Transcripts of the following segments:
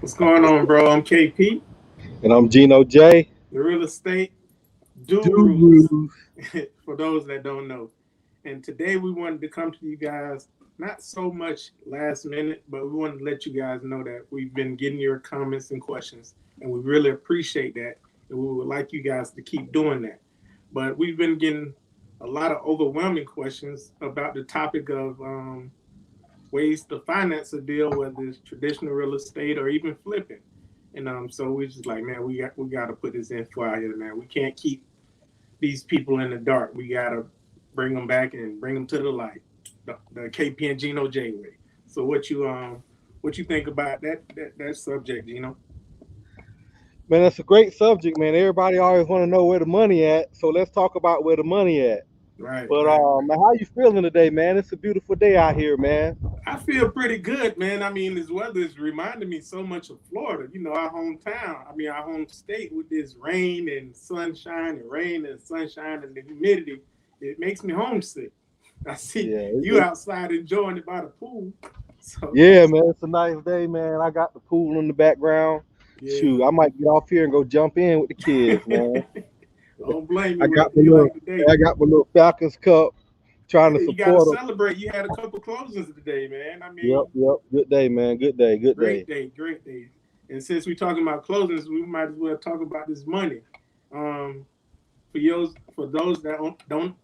What's going on, bro? I'm KP, And I'm Geno J. the real estate gurus, Guru. for those that don't know. And today we wanted to come to you guys, not so much last minute, but we wanted to let you guys know that we've been getting your comments and questions, and we really appreciate that. And we would like you guys to keep doing that. But we've been getting a lot of overwhelming questions about the topic of ways to finance a deal, whether it's traditional real estate or even flipping. And so we just like, man, we got to put this info out here, man. We can't keep these people in the dark. We got to bring them back and bring them to the light. The KP and Geno J way. So what you think about that subject, Geno? Man, that's a great subject, man. Everybody always want to know where the money at. So let's talk about where the money at. Right, But right. man, how you feeling today, man? It's a beautiful day out here, man. I feel pretty good, man. I mean, this weather is reminding me so much of Florida. Our hometown. I mean, our home state with this rain and sunshine and rain and sunshine and the humidity. It makes me homesick. I see Yeah, you outside enjoying it by the pool. So yeah, man. It's a nice day, man. I got the pool in the background. yeah. Shoot, I might get off here and go jump in with the kids, man. Don't blame I you, got whatever my you little, like today. I got my little Falcons cup, trying to Hey, you got to support them. celebrate. You had a couple closings today, man. I Yep, mean, yep. Good day, man. Good day, good great day. day, great day. And since we're talking about closings, we might as well talk about this money. Um, for those that don't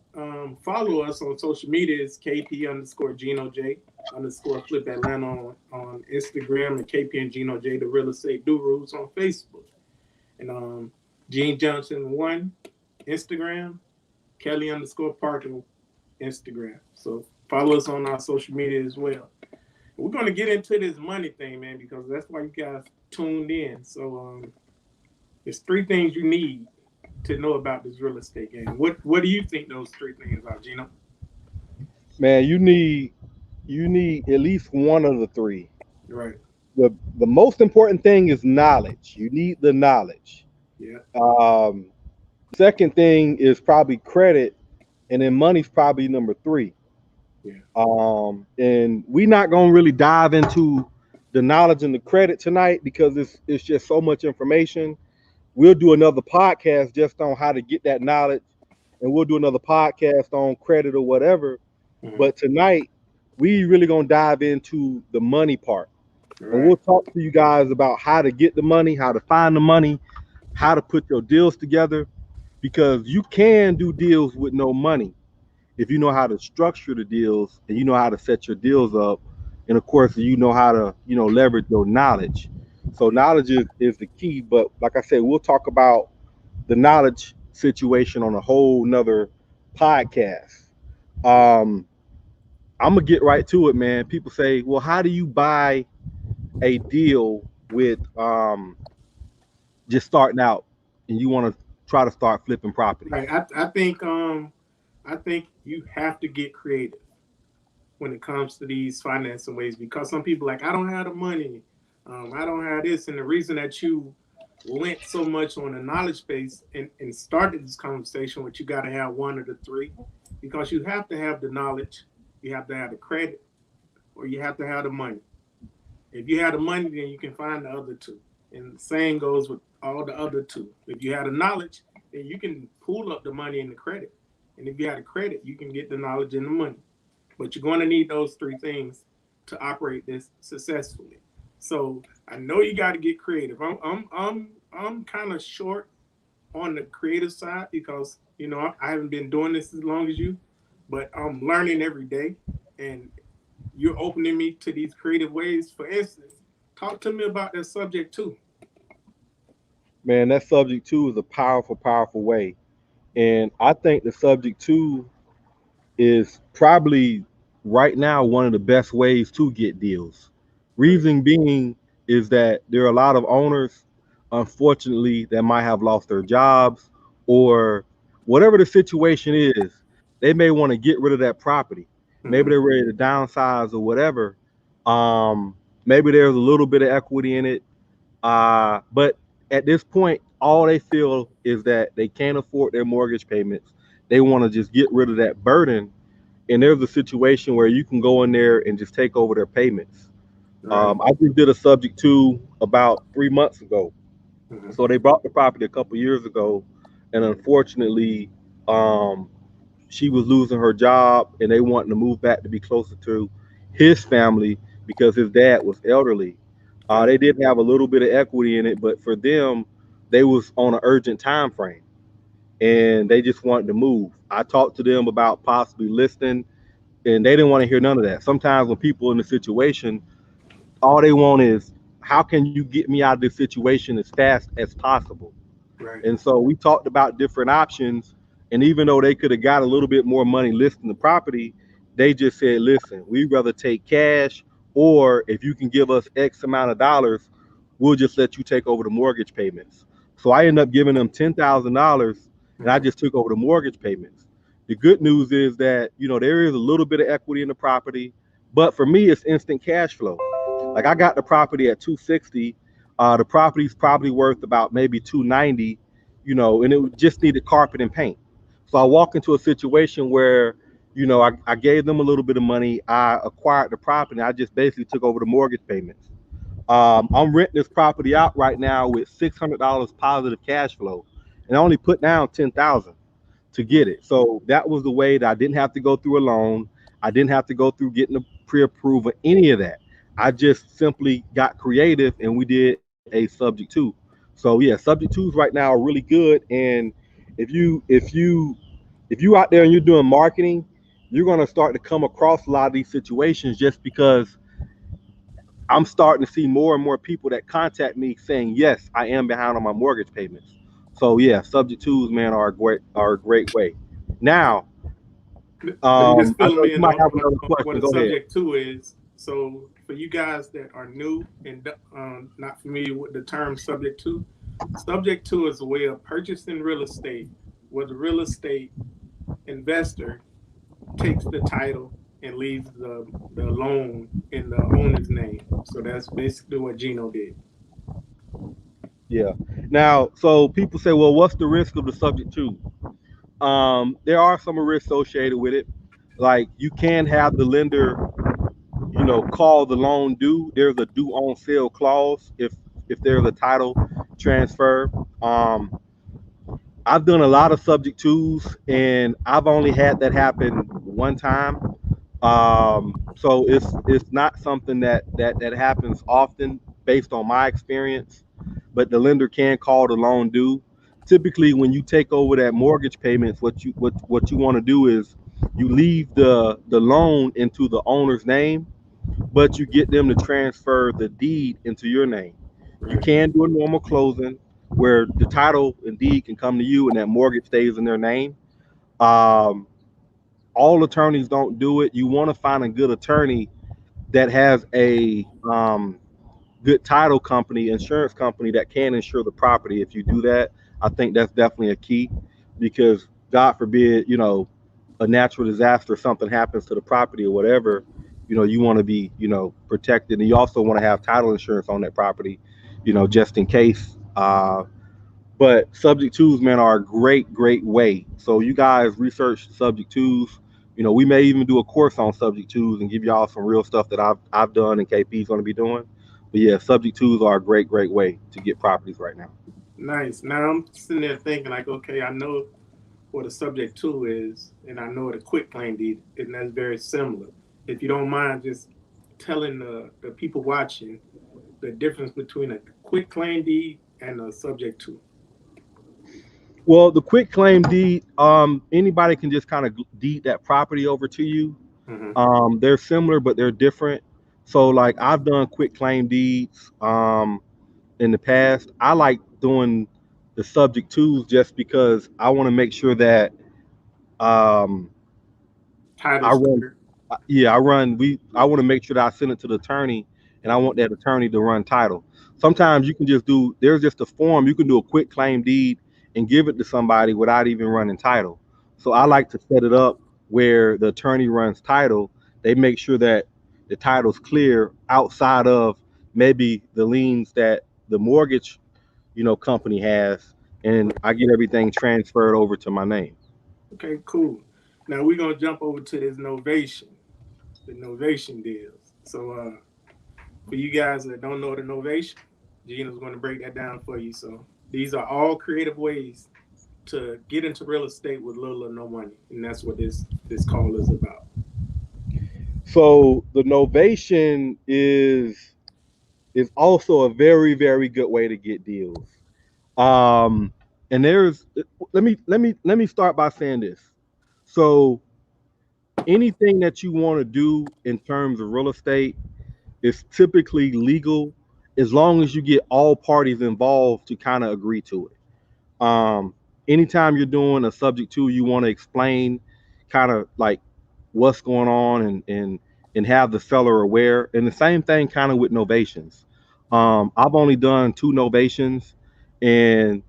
follow us on social media, it's KP underscore Geno J underscore Flip Atlanta on Instagram, and KP and Geno J the real estate gurus on Facebook. And Gene Johnson one Instagram, Kelly underscore Parker Instagram. So follow us on our social media as well. We're gonna get into this money thing, man, because that's why you guys tuned in. So there's three things you need to know about this real estate game. What do you think those three things are, Geno? Man, you need at least one of the three. Right. The most important thing is knowledge. You need the knowledge. Yeah. Um, Second thing is probably credit, and then money's probably number three. Yeah. And we're not gonna really dive into the knowledge and the credit tonight because it's just so much information. We'll do another podcast just on how to get that knowledge, and we'll do another podcast on credit or whatever. Mm-hmm. But tonight, we really gonna dive into the money part. And Right. we'll talk to you guys about how to get the money, how to find the money, how to put your deals together, because you can do deals with no money if you know how to structure the deals and you know how to set your deals up. And of course, you know how to, leverage your knowledge. So knowledge is the key. But like I said, we'll talk about the knowledge situation on a whole nother podcast. Um, I'm gonna get right to it, man. People say, well, how do you buy a deal with just starting out and you want to try to start flipping properties? Right. I think you have to get creative when it comes to these financing ways, because some people like, I don't have the money, I don't have this, and the reason that you went so much on the knowledge base and started this conversation with, you got to have one of the three, because you have to have the knowledge, you have to have the credit, or you have to have the money. If you have the money, then you can find the other two. And the same goes with all the other two. If you have the knowledge, then you can pull up the money and the credit. And if you have the credit, you can get the knowledge and the money. But you're going to need those three things to operate this successfully. So I know you got to get creative. I'm kind of short on the creative side, because I haven't been doing this as long as you, but I'm learning every day, and you're opening me to these creative ways. For instance, talk to me about that subject too. Man, that subject two is a powerful, powerful way. And I think the subject two is probably right now one of the best ways to get deals. Right. Reason being is that there are a lot of owners, unfortunately, that might have lost their jobs or whatever the situation is, they may want to get rid of that property. Maybe Mm-hmm. they're ready to downsize or whatever. Maybe there's a little bit of equity in it. But at this point, all they feel is that they can't afford their mortgage payments. They want to just get rid of that burden. And there's a situation where you can go in there and just take over their payments. Right. I just did a subject to about 3 months ago. Hmm. So they bought the property a couple years ago, and unfortunately, um, she was losing her job, and they wanted to move back to be closer to his family because his dad was elderly. Okay. They did have a little bit of equity in it, but for them, they was on an urgent time frame, and they just wanted to move. I talked to them about possibly listing, and they didn't want to hear none of that. Sometimes when people in the situation, all they want is, how can you get me out of this situation as fast as possible? Right. And so we talked about different options. And even though they could have got a little bit more money listing the property, they just said, listen, we'd rather take cash, or if you can give us X amount of dollars, we'll just let you take over the mortgage payments. So I ended up giving them $10,000, and I Hmm. just took over the mortgage payments. The good news is that, there is a little bit of equity in the property, but for me, it's instant cash flow. Like, I got the property at 260. The property's probably worth about maybe 290, and it just needed carpet and paint. So I walked into a situation where, I gave them a little bit of money. I acquired the property. I just basically took over the mortgage payments. I'm renting this property out right now with $600 positive cash flow, and I only put down 10,000 to get it. So that was the way that I didn't have to go through a loan. I didn't have to go through getting a pre-approval, any of that. I just simply got creative, and we did a subject to. So yeah, subject twos right now are really good. And if you out there and you're doing marketing, you're gonna start to come across a lot of these situations, just because I'm starting to see more and more people that contact me saying, yes, I am behind on my mortgage payments. So yeah, subject twos, man, are a great way. Now, But you just I filling know me you in might have another on what question. a Go ahead. subject to is. So for you guys that are new and not familiar with the term subject to is a way of purchasing real estate where the real estate investor takes the title and leaves the loan in the owner's name. So that's basically what Geno did. Yeah. Now, so people say, well, what's the risk of the subject to? There are some risks associated with it. Like, you can have the lender, call the loan due. There's a due on sale clause if there's a title transfer. Um, I've done a lot of subject twos, and I've only had that happen one time. So it's not something that happens often based on my experience, but the lender can call the loan due. Typically, when you take over that mortgage payments, what you want to do is you leave the loan into the owner's name, but you get them to transfer the deed into your name. You Right. can do a normal closing where the title and deed can come to you and that mortgage stays in their name. Um, all attorneys don't do it. You want to find a good attorney that has a good title company, insurance company that can insure the property. If you do that, I think that's definitely a key, because God forbid, a natural disaster, something happens to the property or whatever, you want to be, protected. And you also want to have title insurance on that property, just in case. But subject twos, man, are a great way. So you guys research subject twos. We may even do a course on subject twos and give y'all some real stuff that I've done and KP's going to be doing. But yeah, subject twos are a great way to get properties right now. Nice. Now I'm sitting there thinking like, okay, I know what a subject to is, and I know what a quick claim deed, and that's very similar. If you don't mind just telling the people watching the difference between a quick claim deed and a subject to. Well, the quick claim deed, anybody can just kind of deed that property over to you. Mm-hmm. They're similar, but they're different. So like, I've done quick claim deeds. In the past. I like doing the subject twos just because I want to make sure that um, I Title's run. clear. Yeah, I run. I want to make sure that I send it to the attorney, and I want that attorney to run title. Sometimes you can just do. There's just a form you can do a quick claim deed and give it to somebody without even running title. So I Right. like to set it up where the attorney runs title. They make sure that the title's clear outside of maybe the liens that the mortgage company has, and Right. I get everything transferred over to my name. Okay, cool. Now we're gonna jump over to this novation, the novation deals. So For you guys that don't know the novation, Geno's going to break that down for you. So these are all creative ways to get into real estate with little or no money, and that's what this call is about. So the novation is also a very, very good way to get deals. Um, and there's let me start by saying this. So anything that you want to do in terms of real estate is typically legal as long as you get all parties involved to kind of agree to it. Anytime you're doing a subject to, you want to explain kind of like what's going on and have the seller aware. And the same thing kind of with novations. I've only done two novations, and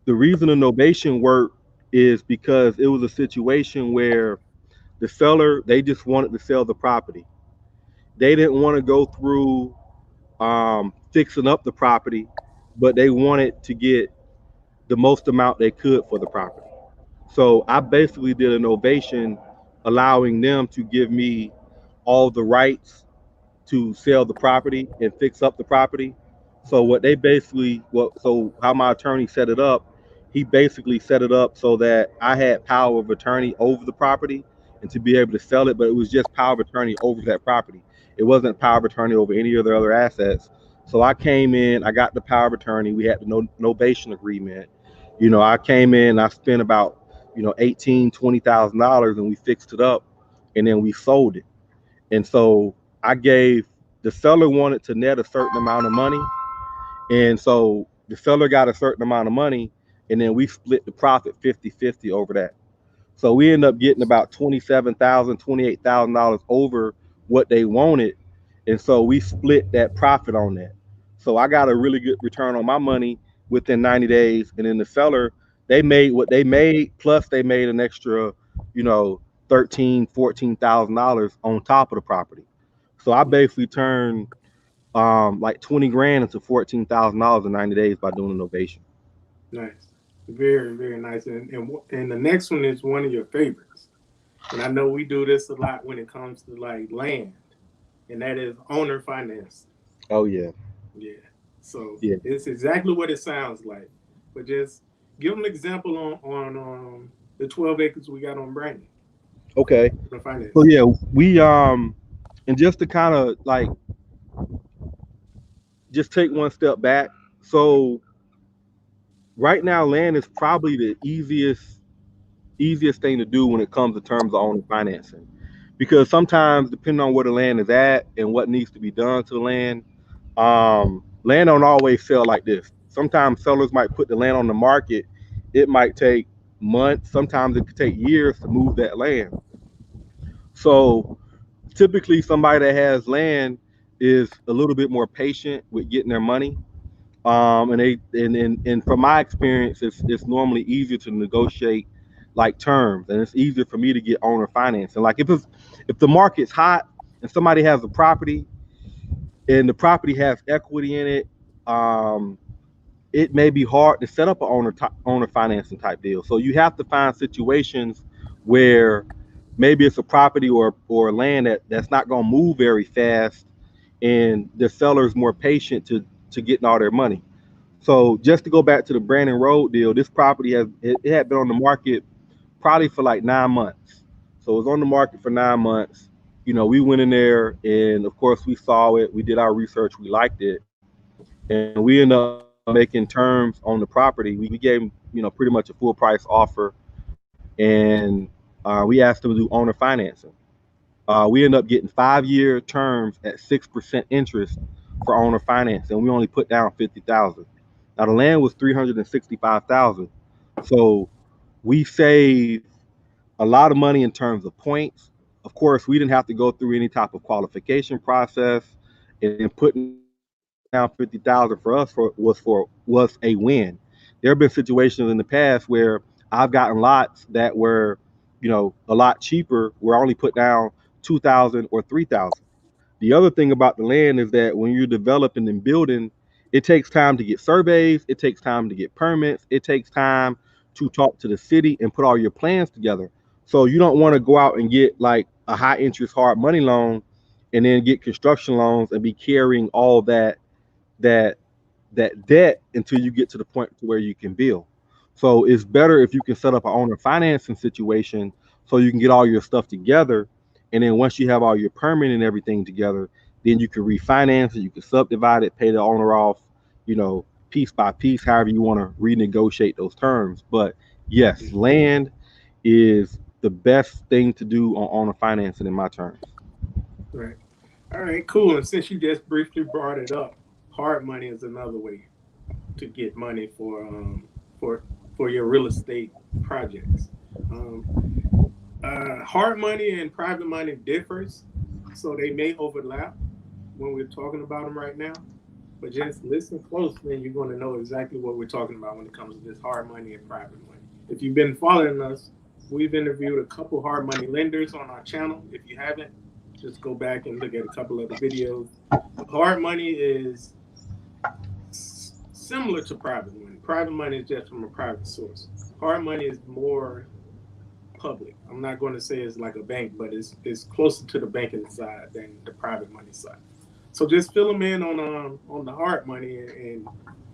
the reason the novation worked is because it was a situation where the seller, they just wanted to sell the property. They didn't want to go through fixing up the property, but they wanted to get the most amount they could for the property. So I basically did an ovation allowing them to give me all the rights to sell the property and fix up the property. So what they basically what so how my attorney set it up, he basically set it up so that I had power of attorney over the property and to be able to sell it, but it was just power of attorney over that property. It wasn't power of attorney over any of the other assets. So I came in, I got the power of attorney, we had the novation agreement. I came in, I spent about, 18, $20,000 and we fixed it up and then we sold it. And so I gave the seller wanted to net a certain amount of money. And so the seller got a certain amount of money and then we split the profit 50-50 over that. So we end up getting about $27,000, $28,000 over what they wanted. And so we split that profit on that. So I got a really good return on my money within 90 days. And then the seller, they made what they made, plus they made an extra, you know, 13, $14,000 on top of the property. So I basically turned like 20 grand into $14,000 in 90 days by doing innovation. Nice, very very nice. And the next one is one of your favorites, and I know we do this a lot when it comes to like land, and that is owner finance. Oh yeah. Yeah. So Yeah. it's exactly what it sounds like. But just give them an example on the 12 acres we got on Brandon. Okay. The So finance. yeah, we and just to kind of like just take one step back. So right now, land is probably the easiest thing to do when it comes to terms of owner financing, because sometimes depending on where the land is at and what needs to be done to the land, land don't always sell like this. Sometimes sellers might put the land on the market. It might take months. Sometimes it could take years to move that land. So typically, somebody that has land is a little bit more patient with getting their money. And from my experience, it's normally easier to negotiate like terms, and it's easier for me to get owner financing. Like if the market's hot and somebody has a property and the property has equity in it, um, it may be hard to set up an owner financing type deal. So you have to find situations where maybe it's a property or land that's not going to move very fast, and the seller is more patient to getting all their money. So just to go back to the Brandon Road deal, this property it had been on the market probably for like 9 months. So it was on the market for 9 months. We went in there and of course we saw it. We did our research. We liked it, and we ended up making terms on the property. We gave them, pretty much a full price offer, and we asked them to do owner financing. We ended up getting 5-year terms at 6% interest for owner finance, and we only put down 50,000. Now the land was 365,000, so we saved a lot of money in terms of points. Of course, we didn't have to go through any type of qualification process, and then putting down 50,000 for us was a win. There have been situations in the past where I've gotten lots that were, a lot cheaper, where I only put down 2,000 or 3,000. The other thing about the land is that when you're developing and building, it takes time to get surveys, it takes time to get permits, it takes time to talk to the city and put all your plans together. So you don't want to go out and get like a high interest hard money loan and then get construction loans and be carrying all that that debt until you get to the point to where you can build. So it's better if you can set up an owner financing situation so you can get all your stuff together, and then once you have all your permit and everything together, then you can refinance it, you can subdivide it, pay the owner off, piece by piece, however you want to renegotiate those terms. But yes, land is the best thing to do on owner financing in my terms. Right. All right, cool. And since you just briefly brought it up, hard money is another way to get money for for your real estate projects. Um, Hard money and private money differs, so they may overlap when we're talking about them right now. But just listen closely, and you're going to know exactly what we're talking about when it comes to this hard money and private money. If you've been following us, we've interviewed a couple hard money lenders on our channel. If you haven't, just go back and look at a couple of the videos. But hard money is similar to private money. Private money is just from a private source. Hard money is more public. I'm not going to say it's like a bank, but it's closer to the banking side than the private money side. So just fill them in on the hard money and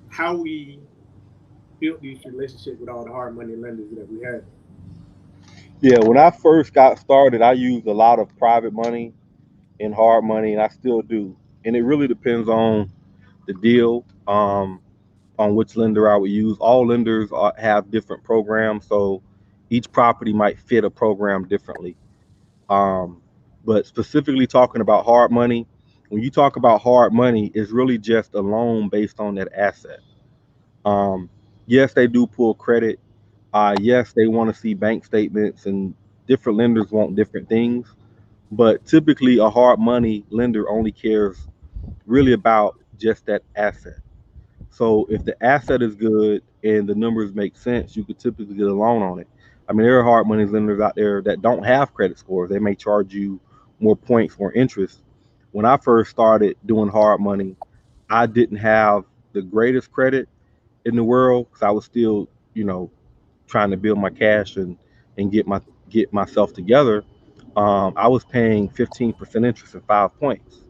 how we built these relationships with all the hard money lenders that we had. Yeah, when I first got started, I used a lot of private money and hard money, and I still do. And it really depends on the deal, on which lender I would use. All lenders have different programs, so each property might fit a program differently. Um, but specifically talking about hard money, when you talk about hard money, it's really just a loan based on that asset. Um, yes, they do pull credit. Yes, they want to see bank statements, and different lenders want different things. But typically, a hard money lender only cares really about just that asset. So if the asset is good and the numbers make sense, you could typically get a loan on it. I mean, there are hard money lenders out there that don't have credit scores. They may charge you more points, more interest. When I first started doing hard money, I didn't have the greatest credit in the world because I was still, trying to build my cash and get myself together. I was paying 15% interest in 5 points.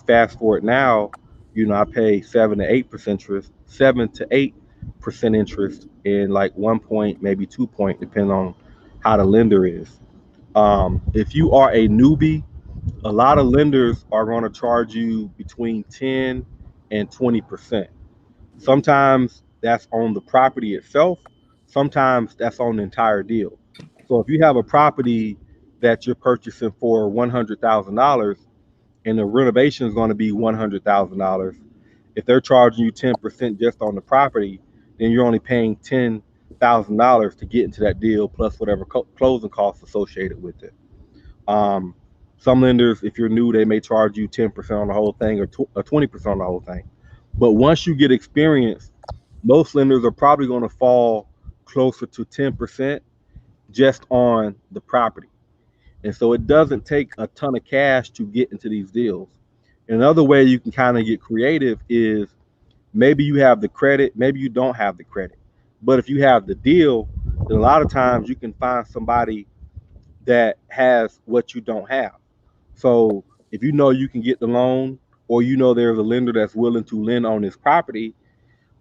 Fast forward now, I pay 7 to 8% interest, 7 to 8% interest in like 1 point, maybe 2 point, depending on how the lender is. If you are a newbie, a lot of lenders are going to charge you between 10 and 20%. Sometimes that's on the property itself. Sometimes that's on the entire deal. So if you have a property that you're purchasing for $100,000 and the renovation is going to be $100,000, if they're charging you 10% just on the property, then you're only paying $10,000 to get into that deal plus whatever closing costs associated with it. Um, some lenders, if you're new, they may charge you 10% on the whole thing or 20% on the whole thing. But once you get experience, most lenders are probably going to fall closer to 10% just on the property. And so it doesn't take a ton of cash to get into these deals. Another way you can kind of get creative is maybe you have the credit, maybe you don't have the credit. But if you have the deal, then a lot of times you can find somebody that has what you don't have. So if you know you can get the loan, or there's a lender that's willing to lend on this property,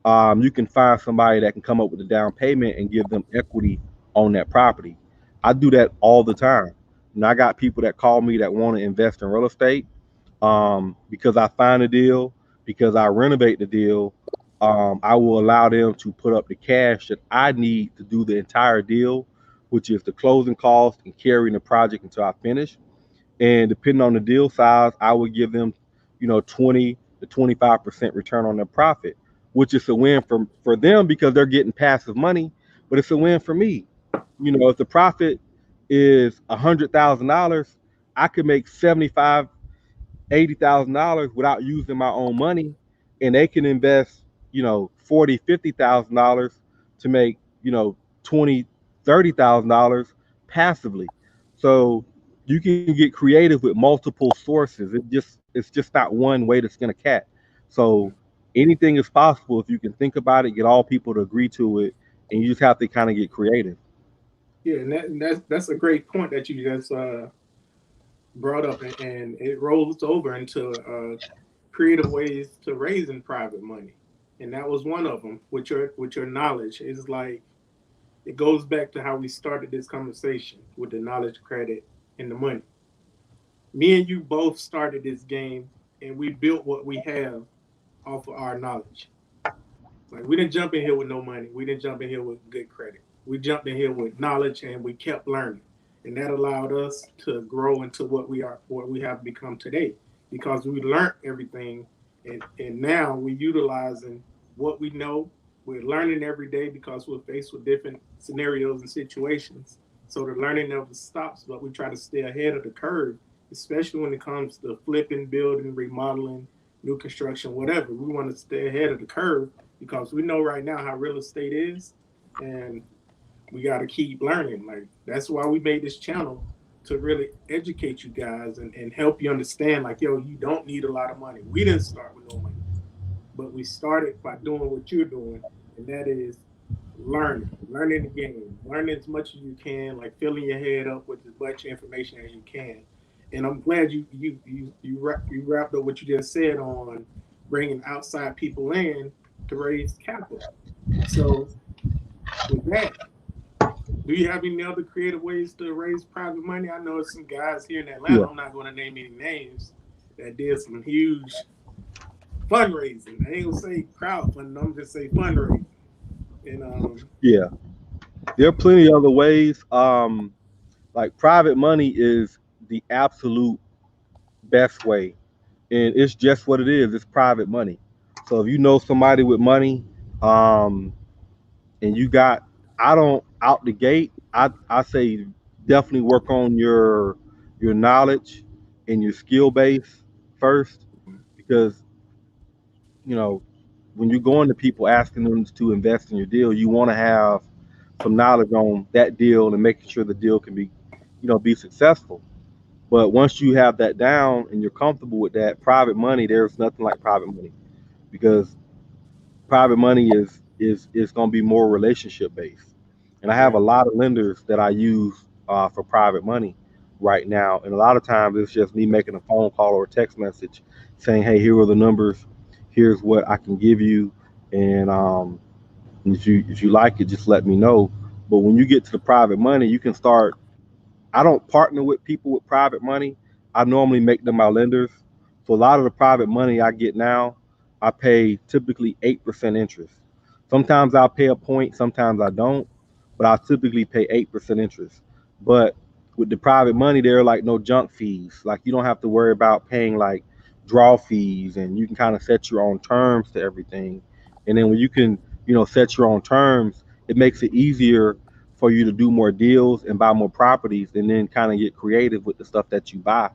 you can find somebody that can come up with a down payment and give them equity on that property. I do that all the time. I got people that call me that want to invest in real estate, because I find a deal, because I renovate the deal. I will allow them to put up the cash that I need to do the entire deal, which is the closing cost and carrying the project until I finish. And depending on the deal size, I would give them, 20 to 25% return on their profit, which is a win for them because they're getting passive money, but it's a win for me. If the profit is $100,000, I could make 75 $80,000 without using my own money, and they can invest, 40, $50,000 to make, 20, $30,000 passively. So you can get creative with multiple sources. It's just not one way to skin a cat. So anything is possible if you can think about it, get all people to agree to it, and you just have to kind of get creative. Yeah, and that's a great point that you just brought up, and it rolls over into creative ways to raising private money, and that was one of them. With your knowledge, is like it goes back to how we started this conversation with the knowledge, credit, and the money. Me and you both started this game, and we built what we have off of our knowledge. Like we didn't jump in here with no money. We didn't jump in here with good credit. We jumped in here with knowledge, and we kept learning, and that allowed us to grow into what we have become today, because we learned everything, and now we're utilizing what we know. We're learning every day because we're faced with different scenarios and situations. So the learning never stops, but we try to stay ahead of the curve, especially when it comes to flipping, building, remodeling, new construction, whatever. We want to stay ahead of the curve because we know right now how real estate is, and we got to keep learning. Like that's why we made this channel, to really educate you guys and help you understand. Like, yo, you don't need a lot of money. We didn't start with no money, but we started by doing what you're doing, and that is learning the game, learning as much as you can, like filling your head up with as much information as you can. And I'm glad you wrapped up what you just said on bringing outside people in to raise capital. So with that, do you have any other creative ways to raise private money? I know some guys here in Atlanta, Yeah, I'm not going to name any names, that did some huge fundraising. I ain't gonna say crowdfunding, I'm just say fundraising. And yeah. There are plenty of other ways. Like private money is the absolute best way, and it's just what it is. It's private money. So if you know somebody with money, um, and you got, I don't out the gate. I say definitely work on your knowledge and your skill base first, because you know when you're going to people asking them to invest in your deal, you want to have some knowledge on that deal and making sure the deal can be, be successful. But once you have that down and you're comfortable with that, private money, there's nothing like private money, because private money is going to be more relationship based. And I have a right, lot of lenders that I use for private money right now, and a lot of times it's just me making a phone call or a text message saying, "Hey, here are the numbers. Here's what I can give you, and if you like it, just let me know." But when you get to the private money, you can start. I don't partner with people with private money. I normally make them my lenders. So a lot of the private money I get now, I pay typically 8% interest. Sometimes I'll pay a point, sometimes I don't, but I typically pay 8% interest. But with the private money, there are like no junk fees. Like you don't have to worry about paying like draw fees, and you can kind of set your own terms to everything. And then when you can, set your own terms, it makes it easier for you to do more deals and buy more properties, and then kind of get creative with the stuff that you buy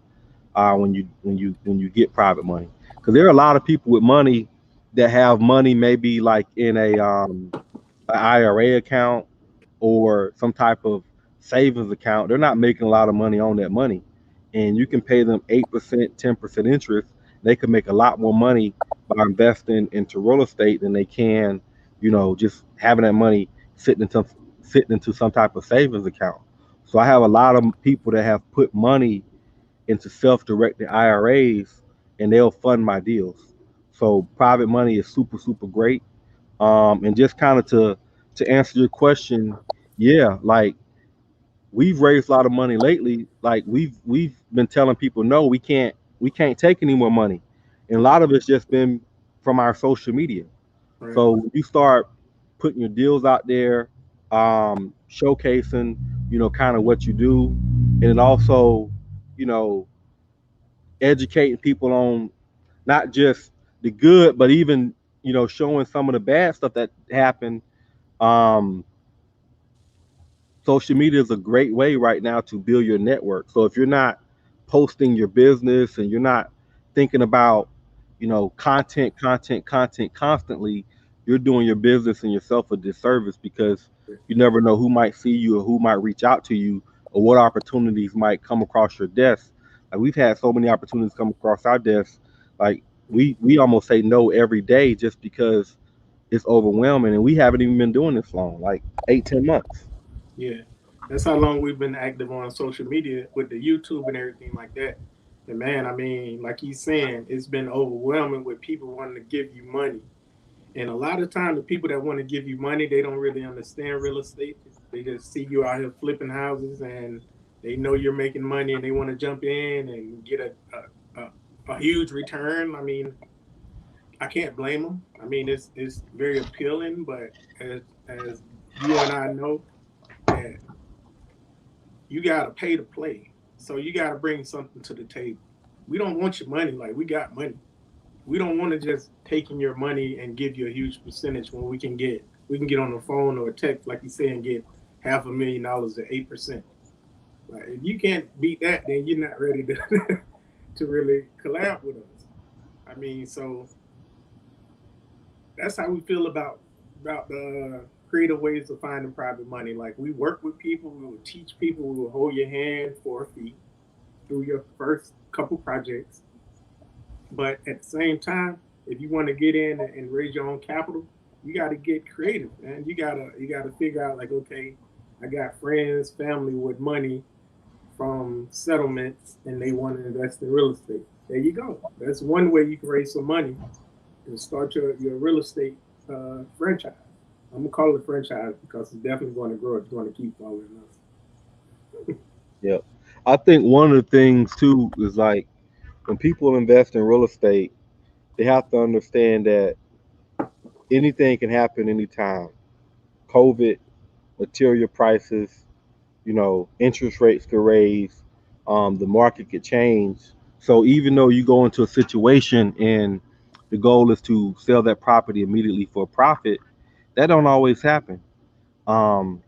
when you get private money. Because there are a lot of people with money that have money maybe like in a IRA account or some type of savings account. They're not making a lot of money on that money, and you can pay them 8%, 10% interest. They can make a lot more money by investing into real estate than they can, just having that money sitting into sitting into some type of savings account. So I have a lot of people that have put money into self-directed IRAs, and they'll fund my deals. So private money is super super great. And just kind of to answer your question, yeah, like we've raised a lot of money lately. Like we've been telling people, no, we can't take any more money, and a lot of it's just been from our social media. right. So when you start putting your deals out there, showcasing, kind of what you do, and then also, you know, educating people on not just the good, but even, showing some of the bad stuff that happened. Um, Social media is a great way right now to build your network. So if you're not posting your business and you're not thinking about, content constantly, you're doing your business and yourself a disservice, because you never know who might see you or who might reach out to you, or what opportunities might come across your desk. Like we've had so many opportunities come across our desk. Like we almost say no every day just because it's overwhelming, and we haven't even been doing this long, like 8, 10 months. Yeah. That's how long we've been active on social media with the YouTube and everything like that. And man, I mean, like he's saying, it's been overwhelming with people wanting to give you money. And a lot of time, the people that want to give you money, they don't really understand real estate. They just see you out here flipping houses, and they know you're making money, and they want to jump in and get a huge return. I mean, I can't blame them. I mean, it's very appealing, but as you and I know that you got to pay to play, so you got to bring something to the table. We don't want your money like we got money. We don't want to just taking your money and give you a huge percentage when we can get on the phone or a text like you say and get $500,000 at 8%. Like, if you can't beat that, then you're not ready to to really collab with us. I mean, so that's how we feel about the creative ways of finding private money. Like, we work with people, we will teach people, we will hold your hand for a fee through your first couple projects. But at the same time, if you want to get in and raise your own capital, you got to get creative, man. You gotta figure out like, okay, I got friends, family with money from settlements, and they want to invest in real estate. There you go. That's one way you can raise some money and start your real estate franchise. I'm gonna call it a franchise because it's definitely going to grow. It's going to keep following us. Yep. I think one of the things too is like when people invest in real estate, they have to understand that anything can happen anytime. COVID, material prices, interest rates could raise, the market could change. So even though you go into a situation and the goal is to sell that property immediately for a profit, that don't always happen. Um,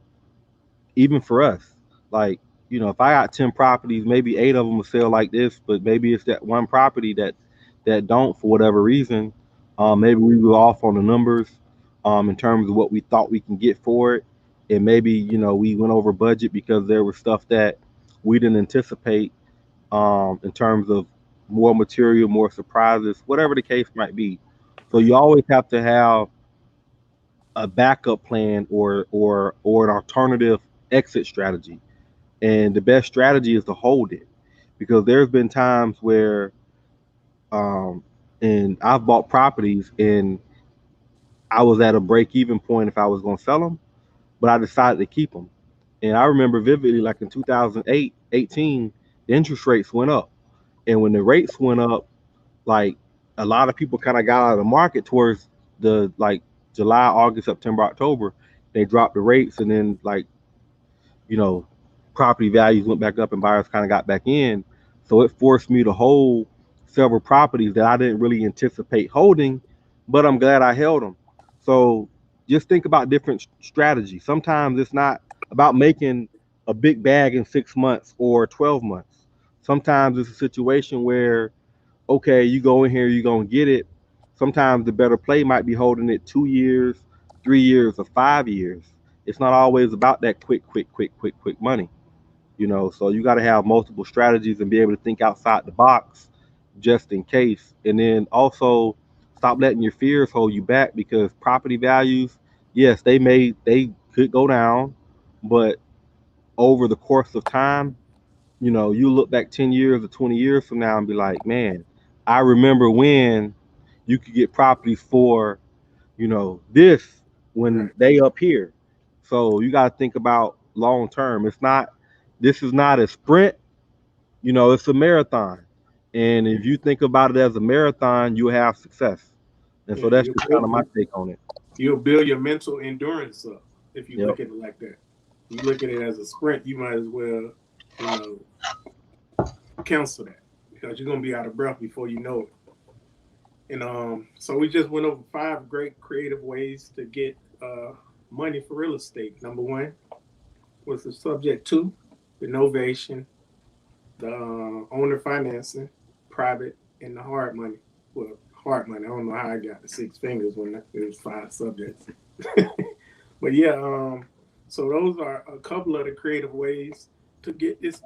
Even for us, like if I got 10 properties, maybe eight of them will sell like this, but maybe it's that one property that don't for whatever reason. Maybe we were off on the numbers, in terms of what we thought we can get for it, and maybe we went over budget because there was stuff that we didn't anticipate, in terms of more material, more surprises, whatever the case might be. So you always have to have a backup plan or an alternative exit strategy. And the best strategy is to hold it, because there's been times where, um and I've bought properties and I was at a break even point if I was going to sell them, but I decided to keep them. And I remember vividly, like in 2008, 18, the interest rates went up. And when the rates went up, like a lot of people kind of got out of the market towards the like July, August, September, October. They dropped the rates, and then like you know, property values went back up and buyers kind of got back in. So it forced me to hold several properties that I didn't really anticipate holding, but I'm glad I held them. So just think about different strategies. Sometimes it's not about making a big bag in 6 months or 12 months. Sometimes it's a situation where, okay, you go in here, you're going to get it. Sometimes the better play might be holding it 2 years, 3 years, or 5 years. It's not always about that quick money. So you got to have multiple strategies and be able to think outside the box just in case. And then also stop letting your fears hold you back, because property values, yes, they could go down, but over the course of time, you look back 10 years or 20 years from now and be like, man, I remember when you could get properties for, this when Right. they up here. So you got to think about long term. This is not a sprint, it's a marathon. And if you think about it as a marathon, you'll have success. And Yeah, so that's just kind of my take on it. you'll build your mental endurance up if you Yep. look at it like that. You look at it as a sprint, you might as well, you know, cancel that because you're gonna be out of breath before you know it. And so we just went over 5 great creative ways to get money for real estate. Number one was the subject two, the novation, the owner financing, private, and the hard money. Well, hard money. I don't know how I got the 6 fingers when it was 5 subjects. But yeah, so those are a couple of the creative ways to get this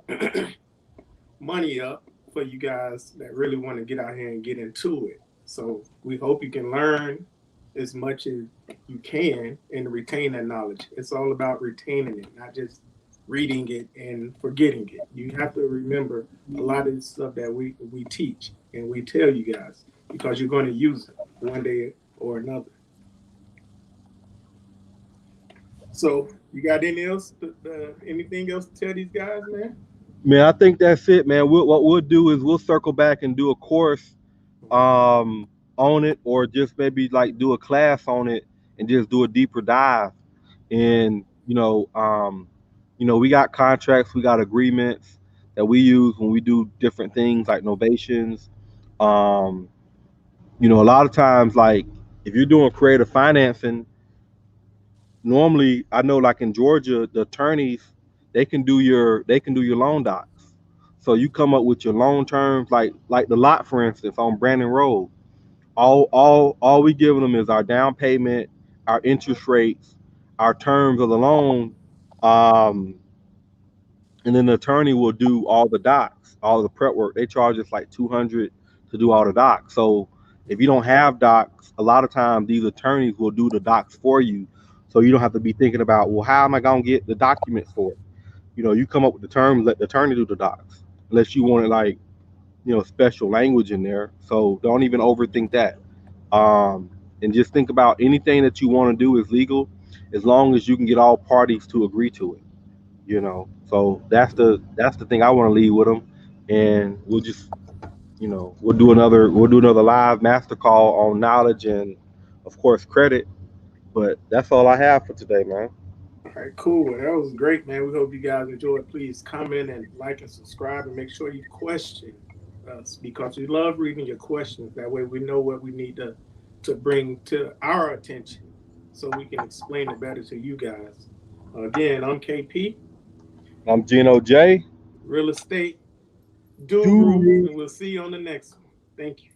money up for you guys that really want to get out here and get into it. So we hope you can learn as much as you can and retain that knowledge. It's all about retaining it, not just reading it and forgetting it. You have to remember a lot of the stuff that we teach and we tell you guys because you're going to use it one day or another. So, you got anything else to tell these guys, man? Man, I think that's it, man. What we'll do is we'll circle back and do a course um, on it, or just maybe like do a class on it and just do a deeper dive. And we got contracts, we got agreements that we use when we do different things like novations. Um, a lot of times, like if you're doing creative financing, normally I know like in Georgia, the attorneys they can do your loan docs. So you come up with your loan terms, like the lot, for instance, on Brandon Road. All we giving them is our down payment, our interest rates, our terms of the loan, um, and then the attorney will do all the docs, all the prep work. They charge us like 200 to do all the docs. So if you don't have docs, a lot of times these attorneys will do the docs for you, so you don't have to be thinking about, well, how am I gonna get the documents for it? You come up with the terms, let the attorney do the docs, unless you want it like special language in there. So don't even overthink that. Um, and just think about anything that you want to do is legal, as long as you can get all parties to agree to it. So that's the thing I want to leave with them, and we'll do another live master call on knowledge and of course credit. But that's all I have for today, man. All right, cool. Well, that was great, man. We hope you guys enjoyed. Please comment and like and subscribe, and make sure you question us because we love reading your questions. That way, we know what we need to bring to our attention, so we can explain it better to you guys. Again, I'm KP, I'm Geno J. real estate guru, Guru. and we'll see you on the next one. Thank you.